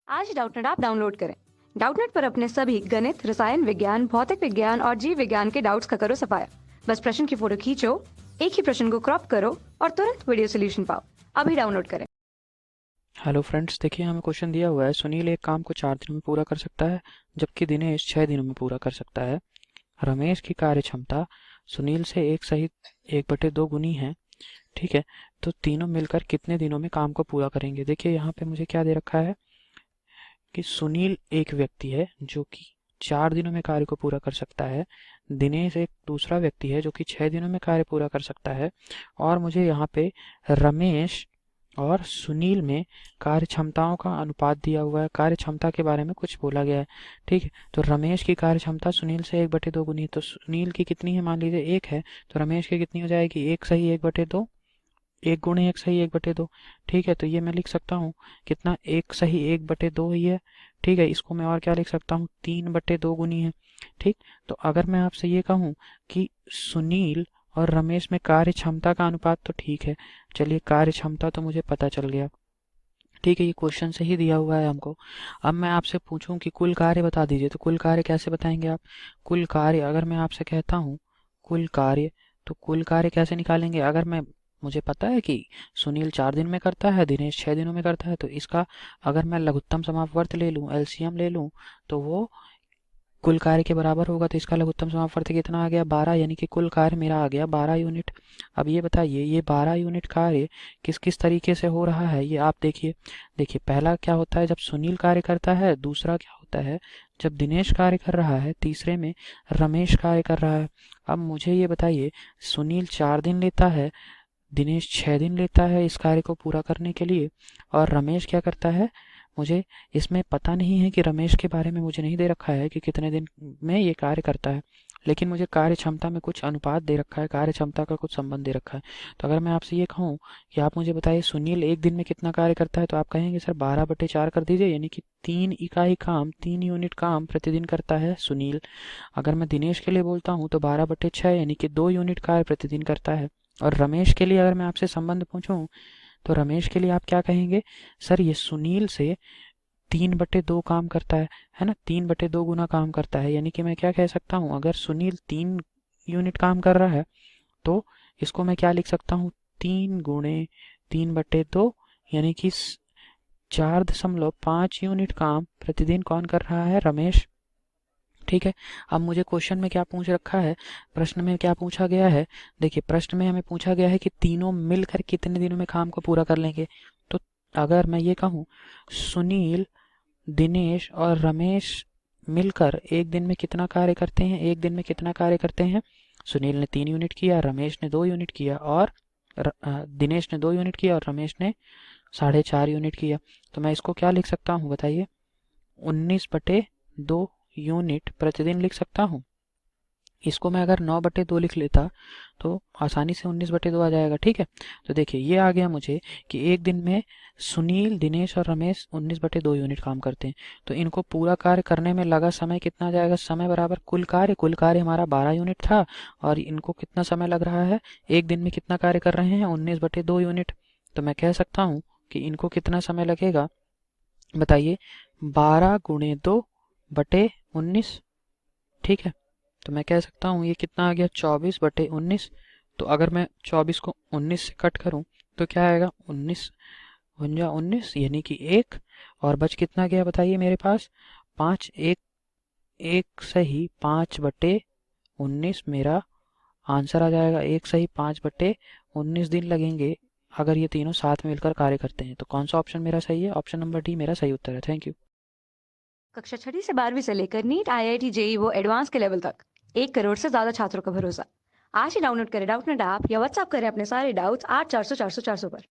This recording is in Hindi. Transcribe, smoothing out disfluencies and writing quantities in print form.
आज डाउटनेट ऐप डाउनलोड करें। डाउटनेट पर अपने सभी गणित, रसायन विज्ञान, भौतिक विज्ञान और जीव विज्ञान के डाउट्स का करो सफाया। बस प्रश्न की फोटो खींचो, एक ही प्रश्न को क्रॉप करो और तुरंत वीडियो सोल्यूशन पाओ। अभी डाउनलोड करें। हेलो फ्रेंड्स, देखिए हमें क्वेश्चन दिया हुआ है। सुनील एक काम को 4 दिनों में पूरा कर सकता है, जबकि दिनेश 6 दिनों में पूरा कर सकता है। रमेश की कार्य क्षमता सुनील से एक सहित 1/2 गुनी है। ठीक है, तो तीनों मिलकर कितने दिनों में काम को पूरा करेंगे। देखिए यहाँ पे मुझे क्या दे रखा है कि सुनील एक व्यक्ति है जो कि 4 दिनों में कार्य को पूरा कर सकता है। दिनेश एक दूसरा व्यक्ति है जो कि 6 दिनों में कार्य पूरा कर सकता है। और मुझे यहाँ पे रमेश और सुनील में कार्य क्षमताओं का अनुपात दिया हुआ है। कार्य क्षमता के बारे में कुछ बोला गया है। ठीक है, तो रमेश की कार्य क्षमता सुनील से 1/2 गुनी है। तो सुनील की कितनी है, मान लीजिए 1 है, तो रमेश की कितनी हो जाएगी, 1 सही 1/2, 1 गुणे 1 सही 1/2। ठीक है, तो ये मैं लिख सकता हूँ कितना, 1 सही 1/2 ही है। ठीक है, इसको मैं और क्या लिख सकता हूँ, 3/2 गुनी है। ठीक, तो अगर मैं आपसे ये कहूँ कि सुनील और रमेश में कार्य क्षमता का अनुपात, तो ठीक है, चलिए कार्य क्षमता तो मुझे पता चल गया। ठीक है, ये क्वेश्चन से ही दिया हुआ है हमको। अब मैं आपसे पूछूं कि कुल कार्य बता दीजिए, तो कुल कार्य कैसे बताएंगे आप। कुल कार्य अगर मैं आपसे कहता हूँ कुल कार्य, तो कुल कार्य कैसे निकालेंगे। अगर मैं, मुझे पता है कि सुनील 4 दिन में करता है, दिनेश 6 दिनों में करता है, तो इसका अगर मैं लघुत्तम समापवर्त ले लूँ, एलसीएम ले लूँ, तो वो कुल कार्य के बराबर होगा। तो इसका लघुत्तम समापवर्त कितना आ गया, 12, यानी कि कुल कार्य मेरा आ गया 12 यूनिट। अब ये बताइए, ये 12 यूनिट कार्य किस किस तरीके से हो रहा है, ये आप देखिए। देखिए पहला क्या होता है जब सुनील कार्य करता है, दूसरा क्या होता है जब दिनेश कार्य कर रहा है, तीसरे में रमेश कार्य कर रहा है। अब मुझे ये बताइए, सुनील 4 दिन लेता है, दिनेश 6 दिन लेता है इस कार्य को पूरा करने के लिए, और रमेश क्या करता है, मुझे इसमें पता नहीं है कि रमेश के बारे में मुझे नहीं दे रखा है कि कितने दिन में ये कार्य करता है, लेकिन मुझे कार्य क्षमता में कुछ अनुपात दे रखा है, कार्य क्षमता का कुछ संबंध दे रखा है। तो अगर मैं आपसे ये कहूँ कि आप मुझे बताइए सुनील एक दिन में कितना कार्य करता है, तो आप कहेंगे सर 12/4 कर दीजिए, यानी कि 3 इकाई काम, 3 यूनिट काम प्रतिदिन करता है सुनील। अगर मैं दिनेश के लिए बोलता हूँ तो 12/6, यानी कि 2 यूनिट कार्य प्रतिदिन करता है। और रमेश के लिए अगर मैं आपसे संबंध पूछूं, तो रमेश के लिए आप क्या कहेंगे, सर ये सुनील से 3/2 काम करता है ना, 3/2 गुना काम करता है। यानी कि मैं क्या कह सकता हूँ, अगर सुनील 3 यूनिट काम कर रहा है, तो इसको मैं क्या लिख सकता हूँ, 3 गुणे 3/2, यानी कि 4.5 यूनिट काम प्रतिदिन कौन कर रहा है, रमेश। ठीक है, अब मुझे क्वेश्चन में क्या पूछ रखा है, प्रश्न में क्या पूछा गया है। देखिए प्रश्न में हमें पूछा गया है कि तीनों मिलकर कितने दिनों में काम को पूरा कर लेंगे। तो अगर मैं ये कहूँ, सुनील, दिनेश और रमेश मिलकर एक दिन में कितना कार्य करते हैं, एक दिन में कितना कार्य करते हैं। सुनील ने 3 यूनिट किया, रमेश ने 2 यूनिट किया, और दिनेश ने 2 यूनिट किया, और रमेश ने 4.5 यूनिट किया। तो मैं इसको क्या लिख सकता हूँ बताइए, 19/2 यूनिट प्रतिदिन लिख सकता हूँ। इसको मैं अगर 9/2 लिख लेता तो आसानी से 19/2 आ जाएगा। ठीक है, तो देखिए ये आ गया मुझे कि एक दिन में सुनील, दिनेश और रमेश 19/2 यूनिट काम करते हैं। तो इनको पूरा कार्य करने में लगा समय कितना आ जाएगा, समय बराबर कुल कार्य। कुल कार्य हमारा 12 यूनिट था, और इनको कितना समय लग रहा है, एक दिन में कितना कार्य कर रहे हैं, 19/2 यूनिट। तो मैं कह सकता हूँ कि इनको कितना समय लगेगा, बताइए, 12 गुणे 2/19। ठीक है, तो मैं कह सकता हूँ ये कितना आ गया, 24/19। तो अगर मैं 24 को 19 से कट करूँ तो क्या आएगा, 19 यानी कि 1, और बच कितना गया बताइए मेरे पास, 5। एक एक सही 5/19 मेरा आंसर आ जाएगा। एक सही 5/19 दिन लगेंगे अगर ये तीनों साथ में मिलकर कार्य करते हैं। तो कौन सा ऑप्शन मेरा सही है, ऑप्शन नंबर डी मेरा सही उत्तर है। Thank you. कक्षा 6 से 12वीं से लेकर नीट, IIT, JEE वो एडवांस के लेवल तक 1 करोड़ से ज्यादा छात्रों का भरोसा। आज ही डाउनलोड करें डाउटनेट ऐप या व्हाट्सएप करें अपने सारे डाउट्स 8400 400 400 पर।